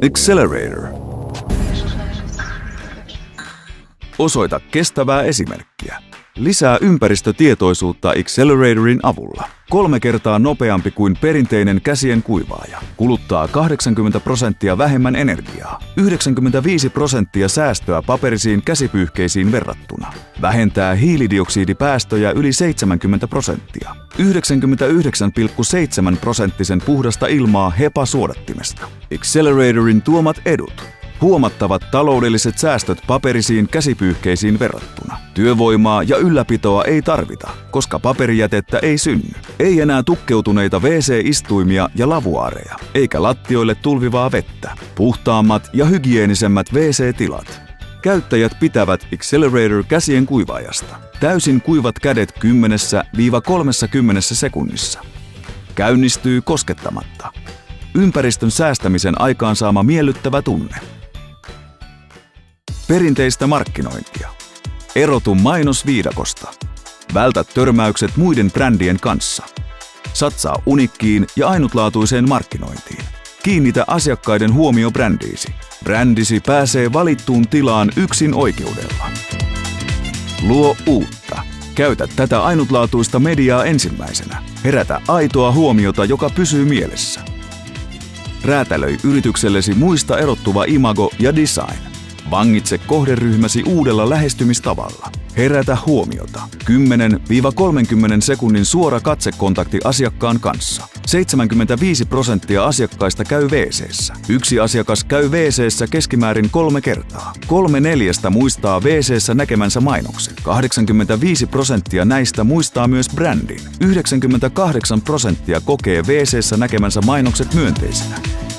Accelerator. Osoita kestävää esimerkkiä. Lisää ympäristötietoisuutta Acceleratorin avulla. 3 kertaa nopeampi kuin perinteinen käsien kuivaaja. Kuluttaa 80% vähemmän energiaa. 95% säästöä paperisiin käsipyyhkeisiin verrattuna. Vähentää hiilidioksidipäästöjä yli 70%. 99,7% puhdasta ilmaa HEPA-suodattimesta. Acceleratorin tuomat edut. Huomattavat taloudelliset säästöt paperisiin käsipyyhkeisiin verrattuna. Työvoimaa ja ylläpitoa ei tarvita, koska paperijätettä ei synny. Ei enää tukkeutuneita WC-istuimia ja lavuaareja, eikä lattioille tulvivaa vettä. Puhtaammat ja hygienisemmät WC-tilat. Käyttäjät pitävät Accelerator käsien kuivaajasta. Täysin kuivat kädet 10–30 sekunnissa. Käynnistyy koskettamatta. Ympäristön säästämisen aikaansaama miellyttävä tunne. Perinteistä markkinointia. Erotu mainosviidakosta. Vältä törmäykset muiden brändien kanssa. Satsaa unikkiin ja ainutlaatuiseen markkinointiin. Kiinnitä asiakkaiden huomio brändiisi. Brändisi pääsee valittuun tilaan yksin oikeudella. Luo uutta. Käytä tätä ainutlaatuista mediaa ensimmäisenä. Herätä aitoa huomiota, joka pysyy mielessä. Räätälöi yrityksellesi muista erottuva imago ja design. Vangitse kohderyhmäsi uudella lähestymistavalla. Herätä huomiota. 10–30 sekunnin suora katsekontakti asiakkaan kanssa. 75% asiakkaista käy WC:ssä. Yksi asiakas käy WC:ssä keskimäärin 3 kertaa. 3/4 muistaa WC:ssä näkemänsä mainoksen. 85% näistä muistaa myös brändin. 98% kokee WC:ssä näkemänsä mainokset myönteisinä.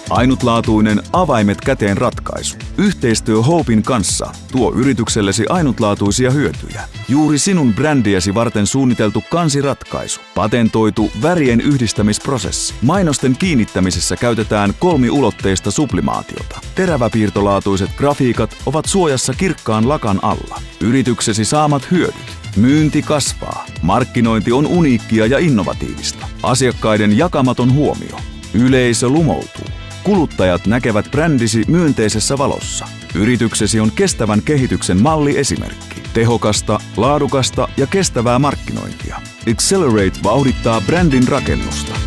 Ainutlaatuinen avaimet käteen ratkaisu. Yhteistyö Hopein kanssa tuo yrityksellesi ainutlaatuisia hyötyjä. Juuri sinun brändiäsi varten suunniteltu kansiratkaisu. Patentoitu värien yhdistämisprosessi. Mainosten kiinnittämisessä käytetään 3-ulotteista sublimaatiota. Teräväpiirtolaatuiset grafiikat ovat suojassa kirkkaan lakan alla. Yrityksesi saamat hyödyt. Myynti kasvaa. Markkinointi on uniikkia ja innovatiivista. Asiakkaiden jakamaton huomio. Yleisö lumoutuu. Kuluttajat näkevät brändisi myönteisessä valossa. Yrityksesi on kestävän kehityksen malliesimerkki. Tehokasta, laadukasta ja kestävää markkinointia. Accelerate vauhdittaa brändin rakennusta.